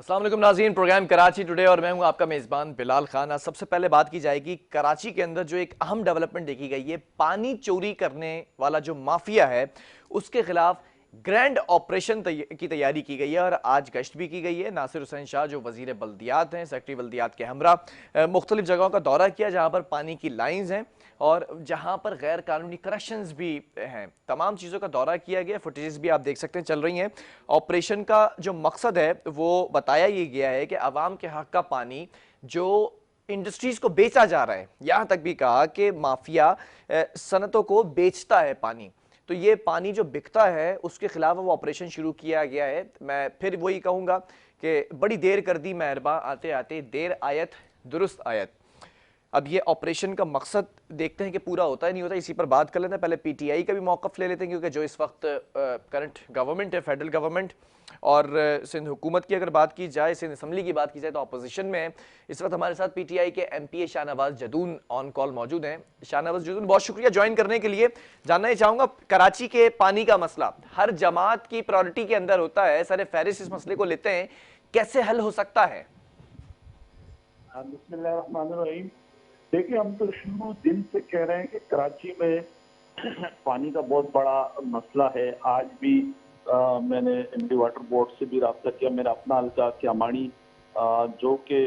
अस्सलाम वालेकुम नाज़रीन, प्रोग्राम कराची टुडे और मैं हूं आपका मेज़बान बिलाल खान। आज सबसे पहले बात की जाएगी कराची के अंदर जो एक अहम डेवलपमेंट देखी गई है, पानी चोरी करने वाला जो माफिया है उसके खिलाफ ग्रैंड ऑपरेशन की तैयारी की गई है और आज गश्त भी की गई है। नासिर हुसैन शाह जो वजीर बल्दियात हैं, सेक्रेटरी बल्दियात के हमरा मुख्तलिफ जगहों का दौरा किया जहाँ पर पानी की लाइन्स हैं और जहाँ पर गैर कानूनी कनेक्शंस भी हैं। तमाम चीज़ों का दौरा किया गया, फुटेजेस भी आप देख सकते हैं चल रही हैं। ऑपरेशन का जो मकसद है वो बताया ये गया है कि आवाम के हक का पानी जो इंडस्ट्रीज को बेचा जा रहा है, यहाँ तक भी कहा कि माफिया सनतों को बेचता है पानी, तो ये पानी जो बिकता है उसके खिलाफ वो ऑपरेशन शुरू किया गया है। मैं फिर वही कहूँगा कि बड़ी देर कर दी मेहरबा, आते आते देर आयत दुरुस्त आयत। अब ये ऑपरेशन का मकसद देखते हैं कि पूरा होता है नहीं होता, इसी पर बात कर लेते हैं। पहले पीटीआई का भी मौक़िफ़ ले लेते हैं क्योंकि जो इस वक्त करंट गवर्नमेंट है, फेडरल गवर्नमेंट, और सिंध हुकूमत की अगर बात की जाए, सिंध असम्बली की बात की जाए तो अपोजिशन में है। इस वक्त हमारे साथ पीटीआई के MPa Shahnawaz Jadoon on call मौजूद हैं। शाहनवाज जदून, बहुत शुक्रिया ज्वाइन करने के लिए। जानना ही चाहूँगा, कराची के पानी का मसला हर जमात की प्रायोरिटी के अंदर होता है, सर फहरिस्त इस मसले को लेते हैं, कैसे हल हो सकता है? बिस्मिल्लाहिर्रहमानिर्रहीम। देखिए, हम तो शुरू दिन से कह रहे हैं कि कराची में पानी का बहुत बड़ा मसला है। आज भी मैंने एमडी वाटर बोर्ड से भी रब्ता किया। मेरा अपना हल्का क्यामानी जो कि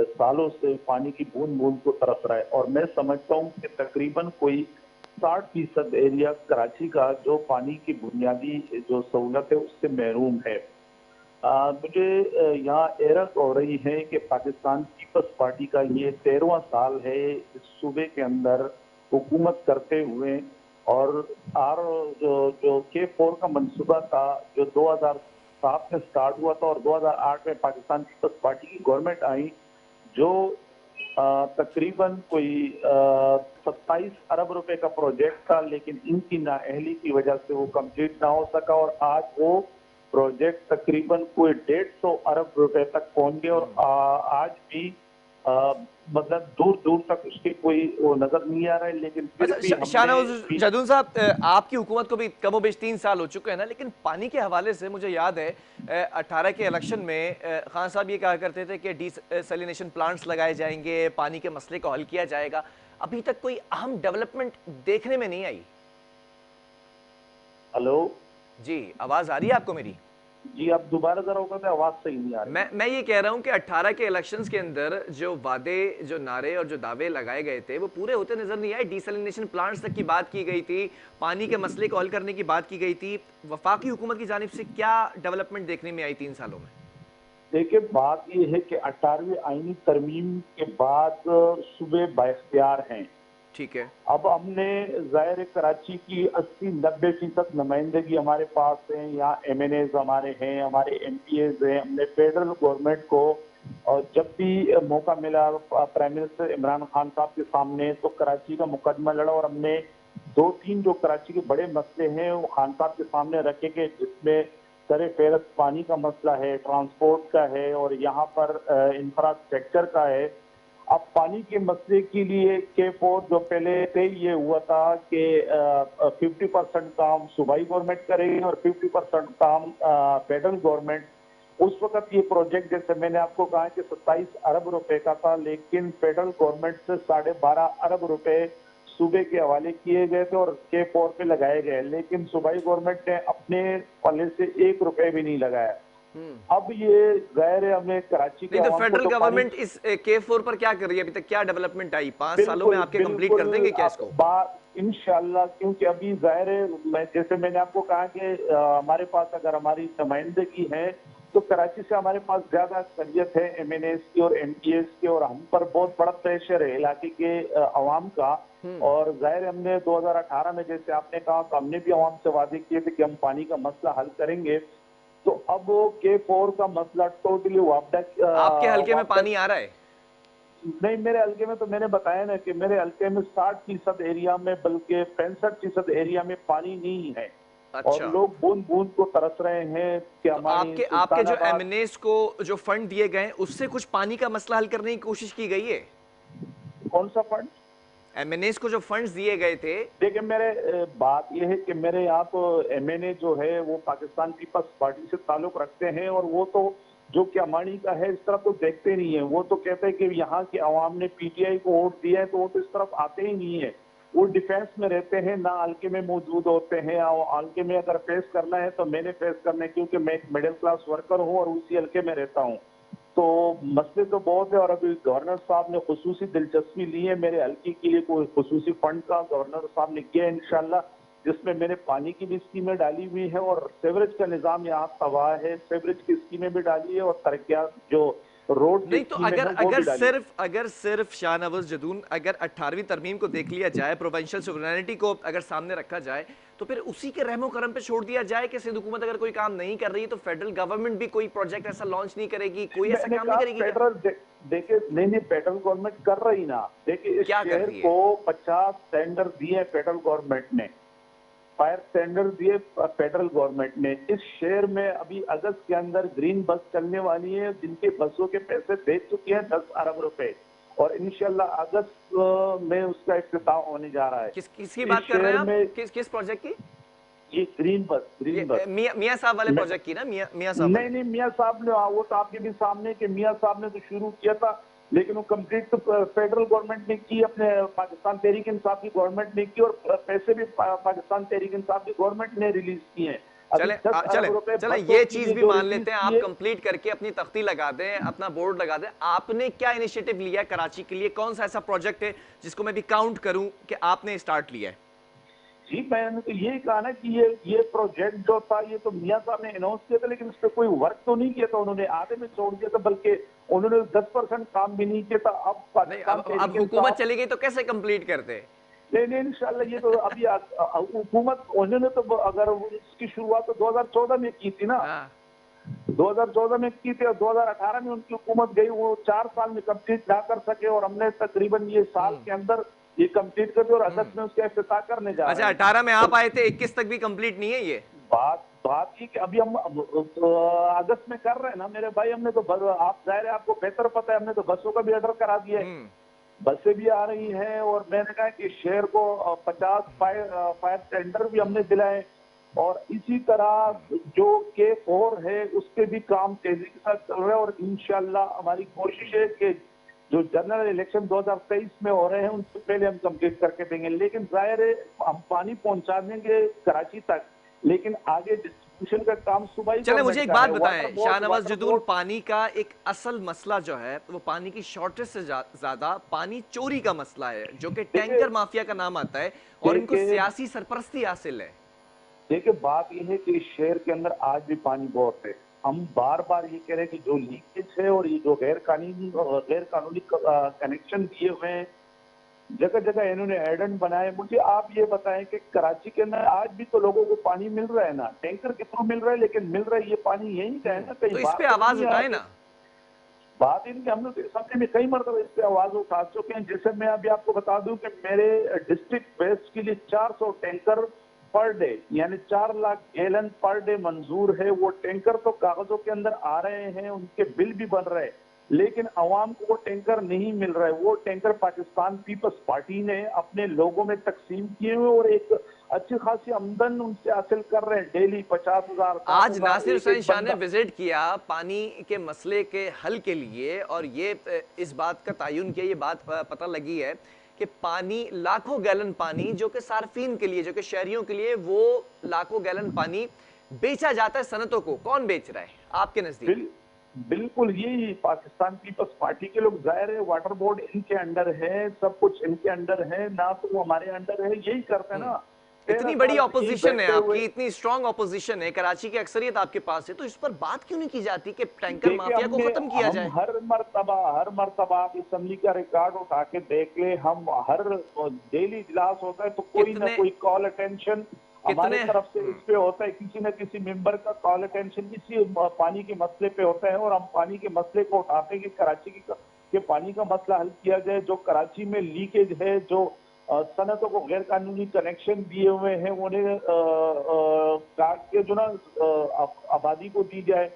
सालों से पानी की बूंद बूंद को तरस रहा है, और मैं समझता हूँ कि तकरीबन कोई 60% एरिया कराची का जो पानी की बुनियादी जो सहूलत है उससे महरूम है। मुझे यहाँ हैरत हो रही है कि पाकिस्तान पीपल्स पार्टी का ये 13वां साल है इस सूबे के अंदर हुकूमत करते हुए, और आर जो जो K4 का मंसूबा था जो 2007 में स्टार्ट हुआ था और 2008 में पाकिस्तान पीपल्स पार्टी की गवर्नमेंट आई, जो तकरीबन कोई 27 अरब रुपए का प्रोजेक्ट था, लेकिन इनकी नाअहली की वजह से वो कंप्लीट ना हो सका, और आज वो प्रोजेक्ट तकरीबन कोई 150 अरब रुपए तक पहुंच गए, और आज भी मतलब दूर दूर तक उसकी कोई वो नजर नहीं आ रहा है। लेकिन फिर भी अच्छा शाहनवाज जदून साहब, आपकी हुकूमत को भी कमोबेश 3 साल हो चुके हैं ना, लेकिन पानी के हवाले से मुझे याद है 18 के इलेक्शन में खान साहब ये कहा करते थे कि डिसैलिनेशन प्लांट्स लगाए जाएंगे, पानी के मसले को हल किया जाएगा। अभी तक कोई अहम डेवलपमेंट देखने में नहीं आई। हेलो जी, आवाज आ रही है आपको मेरी? जी, आप दोबारा जरा होगा, मैं आवाज सही नहीं आ रही। मैं ये कह रहा हूं कि 18 के इलेक्शंस के अंदर जो वादे, जो नारे और जो दावे लगाए गए थे वो पूरे होते नजर नहीं आए। डिसैलिनेशन प्लांट्स तक की बात की गई थी, पानी के मसले को हल करने की बात की गई थी। वफाकी हुकूमत की जानिब से क्या डेवलपमेंट देखने में आई 3 सालों में? देखिए, बात यह है कि 18वीं आईनी तरमीम के बाद सूबे बाइख्तियार हैं। ठीक है। अब हमने ज़ाहिर कराची की 80-90% नुमाइंदगी हमारे पास है, यहाँ MNAs हमारे हैं, हमारे MPAs हैं। हमने फेडरल गवर्नमेंट को और जब भी मौका मिला प्राइम मिनिस्टर इमरान खान साहब के सामने तो कराची का मुकदमा लड़ा, और हमने 2-3 जो कराची के बड़े मसले हैं वो खान साहब के सामने रखे गए, जिसमें सर फेहरस्त पानी का मसला है, ट्रांसपोर्ट का है, और यहाँ पर इंफ्रास्ट्रक्चर का है। अब पानी के मसले के लिए K4 जो पहले से ये हुआ था कि 50% काम सूबाई गवर्नमेंट करेगी और 50% काम फेडरल गवर्नमेंट। उस वक्त ये प्रोजेक्ट जैसे मैंने आपको कहा कि 27 अरब रुपए का था, लेकिन फेडरल गवर्नमेंट से 12.5 अरब रुपए सूबे के हवाले किए गए थे और K4 पे लगाए गए, लेकिन सूबाई गवर्नमेंट ने अपने पल्ले से 1 रुपए भी नहीं लगाया। अब ये जाहिर है हमें कराची के नहीं तो आवाम को फेडरल तो पानी गवर्नमेंट इस K4 पर क्या कर रही है? अभी तक क्या डेवलपमेंट आई? 5 सालों में बिल्कुल आपके कंप्लीट कर बिल्कुल देंगे क्या अब इसको? बात इंशाल्लाह, क्योंकि अभी जाहिर है मैं जैसे मैंने आपको कहा कि हमारे पास अगर हमारी नुमाइंदगी है तो कराची से हमारे पास ज्यादा अक्सरियत है MNAs की और MPAs की, और हम पर बहुत बड़ा प्रेशर है इलाके के अवाम का। और जाहिर है हमने 2018 में जैसे आपने कहा तो हमने भी अवाम से वादे किए थे कि हम पानी का मसला हल करेंगे। तो अब वो K4 का मसला टोटली आपके हल्के में वापस पानी आ रहा है? नहीं, मेरे हल्के में तो मैंने बताया ना कि मेरे हल्के में 60% एरिया में, बल्कि 65% एरिया में पानी नहीं है, और अच्छा, लोग बूंद बूंद को तरस रहे हैं कि तो हमारी आपके आपके जो सुल्तानाबाद। एमएनएस को जो फंड दिए गए उससे कुछ पानी का मसला हल करने की कोशिश की गई है? कौन सा फंड? एमएनएस को जो फंड्स दिए गए थे। देखिए, मेरे बात यह है कि मेरे यहाँ तो MNA जो है वो पाकिस्तान पीपल्स पार्टी से ताल्लुक रखते हैं, और वो तो जो कि अमानी का है, इस तरफ तो देखते नहीं है। वो तो कहते हैं कि यहाँ की आवाम ने पीटीआई को वोट दिया है, तो वो तो इस तरफ आते ही नहीं है। वो डिफेंस में रहते हैं, ना हल्के में मौजूद होते हैं। और हल्के में अगर फेस करना है तो मैंने फेस करना है, क्योंकि मैं एक मिडिल क्लास वर्कर हूँ और उसी हल्के में रहता हूँ। तो मसले तो बहुत है, और अभी गवर्नर साहब ने खुसूसी दिलचस्पी ली है मेरे हल्के के लिए, कोई खुसूसी फंड का गवर्नर साहब ने किया है इंशाल्लाह, जिसमें मैंने पानी की भी स्कीमें डाली हुई है और सेवरेज का निजाम यहाँ तबाह है, सेवरेज की स्कीमें भी डाली है और तरक्यात जो रोड की नहीं तो स्कीमें अगर है वो भी डाली है। अगर सिर्फ शाहनवाज जदून अगर 18वीं तरमीम को देख लिया जाए, प्रोविंशियल सुवरेनिटी को अगर सामने रखा जाए, तो फिर उसी के रहमो करम पे छोड़ दिया जाए कि सिंध हुकूमत अगर कोई काम नहीं कर रही है तो फेडरल गवर्नमेंट भी कोई प्रोजेक्ट ऐसा लॉन्च नहीं करेगी, कोई ऐसा मैंने काम कहा नहीं करेगी क्या? फेडरल देखिए, नहीं फेडरल गवर्नमेंट कर रही ना। देखिए, इस क्या कर शहर रही है? को 50 टेंडर दिए फेडरल गवर्नमेंट ने, फायर टेंडर दिए फेडरल गवर्नमेंट ने। इस शहर में अभी अगस्त के अंदर ग्रीन बस चलने वाली है, जिनके बसों के पैसे दे चुके हैं 10 अरब रुपए, और इंशाल्लाह अगस्त में उसका इफ्तिताह होने जा रहा है। किसकी इस बात कर रहे शहर हैं आप? में किस प्रोजेक्ट की? ये ग्रीन बस, ये ग्रीन बस। मियां साहब वाले मैं प्रोजेक्ट की ना, मियां साहब नहीं वाले? नहीं, मियां साहब ने, वो तो आपके भी सामने कि मियां साहब ने तो शुरू किया था, लेकिन वो कंप्लीट तो फेडरल गवर्नमेंट ने की, अपने पाकिस्तान तहरीक इंसाफ की गवर्नमेंट ने की, और पैसे भी पाकिस्तान तहरीक इंसाफ की गवर्नमेंट ने रिलीज किए हैं। अभी चले 10 चले अरब रुपए चले बसों ये के चीज लिए भी जो मान रिलीज लेते हैं, आप किए। कंप्लीट करके अपनी तख्ती लगा दें, अपना बोर्ड लगा दें। आपने क्या इनिशिएटिव लिया है कराची के लिए? कौन सा ऐसा प्रोजेक्ट है जिसको मैं भी काउंट करूं कि आपने स्टार्ट लिया है? जी, मैंने तो यही कहा ना कि ये प्रोजेक्ट जो था, ये तो मियां साहब ने अनाउंस किया था, लेकिन इस पर कोई वर्क तो नहीं किया था उन्होंने, आधे में छोड़ दिया था, बल्कि उन्होंने 10% काम भी नहीं किया था। अब नहीं, पाकिस्तान अब तहरीक हुकूमत इंसाफ, चली गई तो कैसे कंप्लीट करते? नहीं नहीं, इंशाल्लाह ये तो अभी हुकूमत, उन्होंने तो अगर इसकी शुरुआत तो 2014 में की थी ना, हाँ। 2014 में की थी, और 2018 में उनकी हुकूमत गई, वो 4 साल में कंप्लीट ना कर सके, और हमने तकरीबन ये साल के अंदर ये कंप्लीट कर दिया, और अगस्त में उसका इफ्तिताह करने जा रहे अच्छा, हैं। 18 में और आप आए थे, 21 तक भी कंप्लीट नहीं है ये? बात बात ये कि अभी हम तो अगस्त में कर रहे हैं ना मेरे भाई, हमने तो आप जाहिर है, आपको बेहतर पता है, हमने तो बसों का भी ऑर्डर करा दिया है, हम्म। बसें भी आ रही हैं, और मैंने कहा कि शहर को 50 फायर टेंडर भी हमने दिलाए, और इसी तरह जो K4 है उसके भी काम तेजी के साथ चल रहे हैं, और इंशाल्लाह हमारी कोशिश है कि जो जनरल इलेक्शन 2023 में हो रहे हैं उनसे पहले हम कंप्लीट करके देंगे। लेकिन जाहिर है, हम पानी पहुंचा देंगे कराची तक, लेकिन आगे डिस्ट्रीब्यूशन का काम सुबह ही चले मुझे एक बात बताएं water board, Shahnawaz water Jadoon, board. पानी का एक असल मसला जो है वो पानी की शॉर्टेज से ज्यादा पानी चोरी का मसला है, जो कि देखिए टैंकर माफिया का नाम आता है और इनको देखिए सियासी सरपरस्ती हासिल है। देखिए, बात यह है कि इस शहर के अंदर आज भी पानी बहुत है। हम बार बार ये कह रहे हैं कि जो लीकेज है और ये जो गैर कानूनी कनेक्शन दिए हुए हैं, जगह जगह इन्होंने एडेंट बनाए। मुझे आप ये बताएं कि कराची के अंदर आज भी तो लोगों को पानी मिल रहा है ना, टैंकर के थ्रू मिल रहा है, लेकिन मिल रहा है, ये पानी यहीं का है ना, कहीं तो इस बाहर पे तो आवाज नहीं आ उठाए रहा। ना। बात इनकी, हम लोग इस हफ्ते में कई मरतबा इस पे आवाज उठा चुके हैं। जैसे मैं अभी आपको बता दूं कि मेरे डिस्ट्रिक्ट वेस्ट के लिए 400 टैंकर पर डे, यानी 4 लाख गैलन पर डे मंजूर है। वो टैंकर तो कागजों के अंदर आ रहे हैं, उनके बिल भी बन रहे हैं, लेकिन अवाम को वो टैंकर नहीं मिल रहा है। वो टैंकर पाकिस्तान पीपल्स पार्टी ने अपने लोगों में तकसीम किए हुए, और एक अच्छी खासी आमदन उनसे हासिल कर रहे हैं, डेली 50,000 आज 60,000 नासिर एक हुसैन एक शाह ने बंदा। विजिट किया पानी के मसले के हल के लिए, और ये इस बात का तायुन किया, ये बात पता लगी है कि पानी, लाखों गैलन पानी जो कि सार्फिन के लिए, जो कि शहरियों के लिए, वो लाखों गैलन पानी बेचा जाता है सनतों को। कौन बेच रहा है आपके नजदीक? बिल्कुल यही पाकिस्तान पीपल्स पार्टी के लोग। जाहिर है, वाटर बोर्ड इनके अंडर है, सब कुछ इनके अंडर है ना, तो वो हमारे अंडर है, यही करते हैं ना। 13 इतनी बड़ी साल से यही ऑपोजिशन है बैठे हुए। आपकी, इतनी स्ट्रांग ऑपोजिशन है, कराची की अक्सरियत आपके पास है, तो इस पर बात क्यों नहीं की जाती कि टैंकर देखिए, माफिया को खत्म किया हम जाए? हर मर्तबा आप असेंबली का रिकॉर्ड उठा के देख ले, हम हर डेली इजलास होता है तो कोई ना कितने कोई कॉल अटेंशन हमारे कितने तरफ से इस पे होता है, किसी न किसी मेंबर का कॉल अटेंशन इसी पानी के मसले पे होता है, और हम पानी के मसले को उठाते हैं कि कराची के पानी का मसला हल किया जाए। जो कराची में लीकेज है, जो सनतों को गैर कानूनी कनेक्शन दिए हुए हैं, उन्हें काट के जो ना आबादी को दी जाए।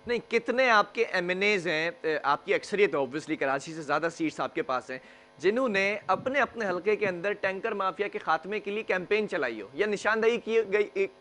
नहीं, कितने आपके एमएनएज हैं? आपकी अक्सरियत है ऑब्वियसली, कराची से ज्यादा सीट्स आपके पास हैं। जिन्होंने अपने अपने हलके के अंदर टैंकर माफिया के खात्मे के लिए कैंपेन चलाई हो या निशानदेही की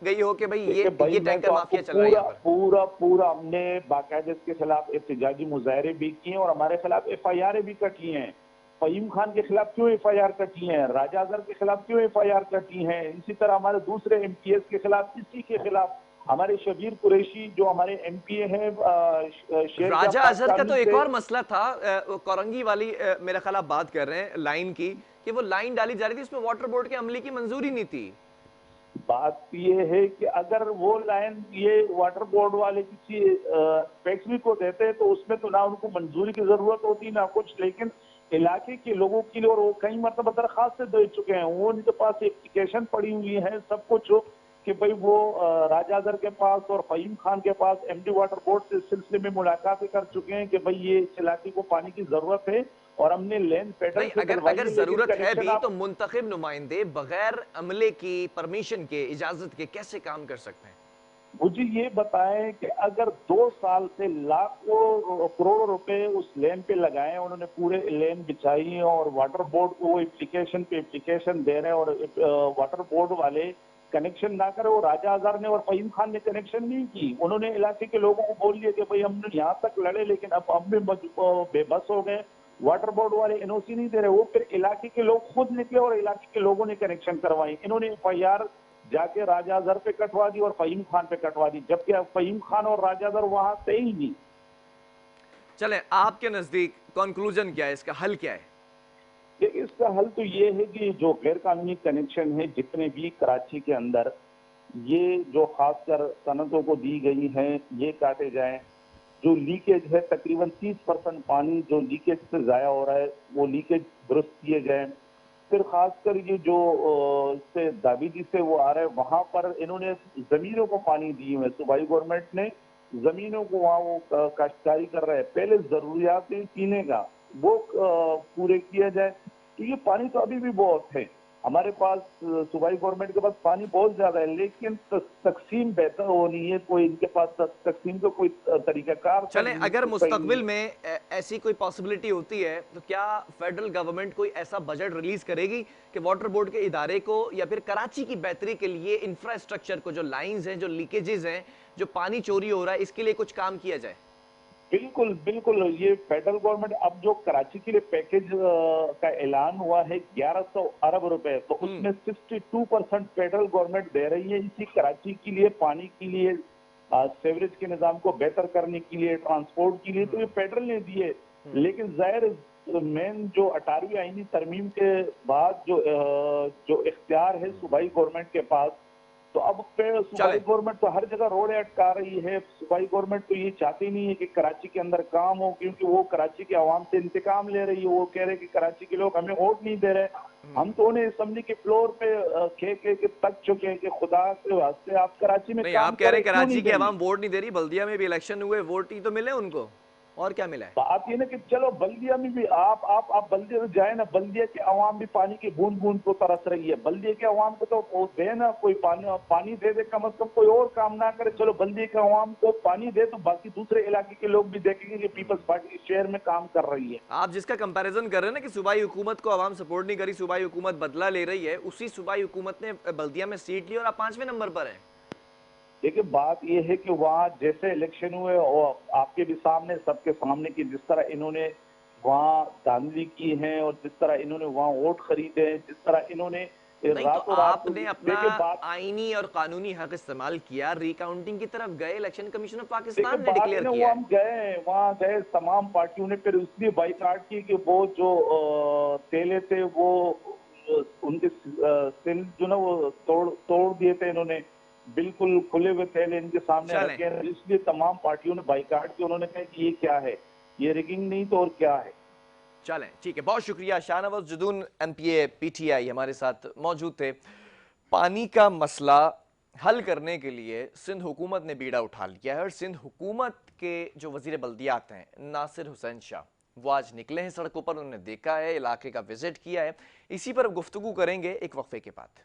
गई हो कि भाई देखिए भाई, ये मैं टैंकर तो आपको माफिया चल रहा है पूरा यहाँ पर। पूरा पूरा हमने बाकायदे इसके खिलाफ एहतजाजी मुजाहरे भी किए और हमारे खिलाफ एफआईआर भी कटी हैं। फहीम खान के खिलाफ क्यों एफआईआर कटी है, राजा अजहर के खिलाफ क्यों एफआईआर कटी है, इसी तरह हमारे दूसरे एमपीएस के खिलाफ, इसी के खिलाफ हमारे शबीर कुरैशी जो हमारे एमपीए हैं शेरशाह राजा अजहर का पाकिस्तानी तो एक से। और मसला था, वो कोरंगी वाली मेरा ख्याल आप बात कर रहे हैं लाइन की, कि वो लाइन डाली जा रही थी, उसमें वाटर बोर्ड के अमले की मंजूरी नहीं थी। बात ये है कि अगर वो लाइन ये वाटर बोर्ड वाले किसी फैक्ट्री को देते तो उसमें तो ना उनको मंजूरी की जरूरत होती ना कुछ, लेकिन इलाके के लोगों के लिए, और वो कई मतलब दरखास्त दे चुके हैं, वो उनके पास एप्लीकेशन पड़ी हुई है सब कुछ कि भाई वो राजा अजहर के पास और फहीम खान के पास एमडी वाटर बोर्ड से इस सिलसिले में मुलाकातें कर चुके हैं कि भाई ये इस इलाके को पानी की जरूरत है और हमने लेन फेडरल नहीं, से अगर दिलवाई अगर है, लेकिन जरूरत है कनेक्शन भी तो आप। मुंतखब नुमाइंदे बगैर अमले की परमिशन के, इजाजत के कैसे काम कर सकते हैं? मुझे ये बताएं कि अगर 2 साल से लाखों करोड़ों रुपए उस लेन पे लगाए, उन्होंने पूरे लेन बिछाई और वाटर बोर्ड को वो एप्लीकेशन पे एप्लीकेशन दे रहे हैं और वाटर बोर्ड वाले कनेक्शन ना करे, और राजा अजहर ने और फहीम खान ने कनेक्शन नहीं की, उन्होंने इलाके के लोगों को बोल दिया कि भाई हमने यहाँ तक लड़े लेकिन अब हम भी बेबस हो गए, वाटर बोर्ड वाले एनओसी नहीं दे रहे, वो फिर इलाके के लोग खुद निकले और इलाके के लोगों ने कनेक्शन करवाई, इन्होंने एफआईआर जाके राजा अजहर पे कटवा दी और फहीम खान पे कटवा दी, जबकि फहीम खान और राजा अजहर वहां थे ही नहीं। चलें, आपके नजदीक कंक्लूजन क्या है, इसका हल क्या है? देखिए, इसका हल तो ये है कि जो गैर कानूनी कनेक्शन है जितने भी कराची के अंदर, ये जो खासकर सनतों को दी गई हैं ये काटे जाएं। जो लीकेज है तकरीबन 30% पानी जो लीकेज से जाया हो रहा है वो लीकेज दुरुस्त किए जाए। फिर खासकर ये जो से दाबीदी से वो आ रहा है वहां पर इन्होंने जमीनों को पानी दी हुए, सूबाई गवर्नमेंट ने जमीनों को वहां वो काश्तकारी कर रहा है, पहले जरूरियात पीने का वो पूरे किया जाए। तो ये पानी तो अभी भी बहुत है हमारे पास, सूबाई गवर्नमेंट के पास पानी बहुत ज्यादा है, लेकिन तकसीम बेहतर होनी है, कोई इनके पास तकसीम का कोई तरीकाकार चलें, अगर सही नहीं मुस्तकबिल है। में ऐसी कोई पॉसिबिलिटी होती है तो क्या फेडरल गवर्नमेंट कोई ऐसा बजट रिलीज करेगी कि वाटर बोर्ड के इदारे को या फिर कराची की बेहतरी के लिए इंफ्रास्ट्रक्चर को, जो लाइंस हैं, जो लीकेजेस हैं, जो पानी चोरी हो रहा है, इसके लिए कुछ काम किया जाए? बिल्कुल बिल्कुल, ये फेडरल गवर्नमेंट अब जो कराची के लिए पैकेज का ऐलान हुआ है 1100 अरब रुपए, तो उसमें 62% फेडरल गवर्नमेंट दे रही है इसी कराची के लिए, पानी के लिए, सीवरेज के निजाम को बेहतर करने के लिए, ट्रांसपोर्ट के लिए, तो ये फेडरल ने दिए। लेकिन जाहिर मेन जो 18वीं आईनी तरमीम के बाद जो इख्तियार है सूबाई गवर्नमेंट के पास, तो अब सूबाई चलें, गवर्नमेंट तो हर जगह रोड अटका रही है। सूबाई गवर्नमेंट तो ये चाहती नहीं है कि कराची के अंदर काम हो, क्योंकि वो कराची के आवाम से इंतकाम ले रही है, वो कह रहे कि कराची के लोग हमें वोट नहीं दे रहे। हम तो उन्हें असेंबली के फ्लोर पे के तक चुके हैं कि खुदा के वास्ते आप कराची में नहीं, काम आप कह रहे करें, हैं क्यों कराची नहीं की देंगे। आवाम वोट नहीं दे रही, बल्दिया में भी इलेक्शन हुए, वोट ही तो मिले उनको, और क्या मिला है? बात ये ना कि चलो बल्दिया में भी आप बल्दिया में जाए ना, बल्दिया के अवाम भी पानी की बूंद बूंद को तरस रही है, बल्दिया के अवाम को तो वो दे ना, कोई पानी दे दे, कम से कम कोई और काम ना करे, चलो बल्दिया के अवाम को पानी दे तो बाकी दूसरे इलाके के लोग भी देखेंगे कि पीपल्स पार्टी इस शहर में काम कर रही है। आप जिसका कंपैरिजन कर रहे हैं ना कि सूबाई हुकूमत को आवाम सपोर्ट नहीं करी, सूबाई हुकूमत बदला ले रही है, उसी सूबाई हुकूमत ने बल्दिया में सीट ली और आप 5वें नंबर पर हैं। देखिए, बात यह है कि वहाँ जैसे इलेक्शन हुए और आपके भी सामने, सबके सामने, कि जिस तरह इन्होंने वहाँ धांधली की है और जिस तरह इन्होंने वहाँ वोट खरीदे हैं, जिस तरह इन्होंने नहीं, तो रातों रात, आपने अपना देखिए बात, आईनी और कानूनी हक इस्तेमाल किया, रिकाउंटिंग की तरफ गए, इलेक्शन कमीशन ऑफ देखिए पाकिस्तान ने बात है डिक्लेयर ना, वो किया है। हम गए वहाँ गए, तमाम पार्टियों ने फिर इसलिए बाइकाट की कि वो जो तेले थे वो उनके सिल जो ना वो तोड़ तोड़ दिए थे इन्होंने, बिल्कुल खुले हुए थैले इनके सामने चलें, रखे हैं, इसलिए तमाम पार्टियों ने बाइकाट की, उन्होंने कहा कि ये क्या है, ये रिगिंग नहीं तो और क्या है। चलें, ठीक है, बहुत शुक्रिया। शाहनवाज जदून एमपीए पीटीआई हमारे साथ मौजूद थे। पानी का मसला हल करने के लिए सिंध हुकूमत ने बीड़ा उठा लिया है और सिंध हुकूमत के जो वजीर बल्दियात हैं नासिर हुसैन शाह, वो आज निकले हैं सड़कों पर, उन्होंने देखा है, इलाके का विजिट किया है। इसी पर गुफ्तगू करेंगे एक वक्फे के बाद।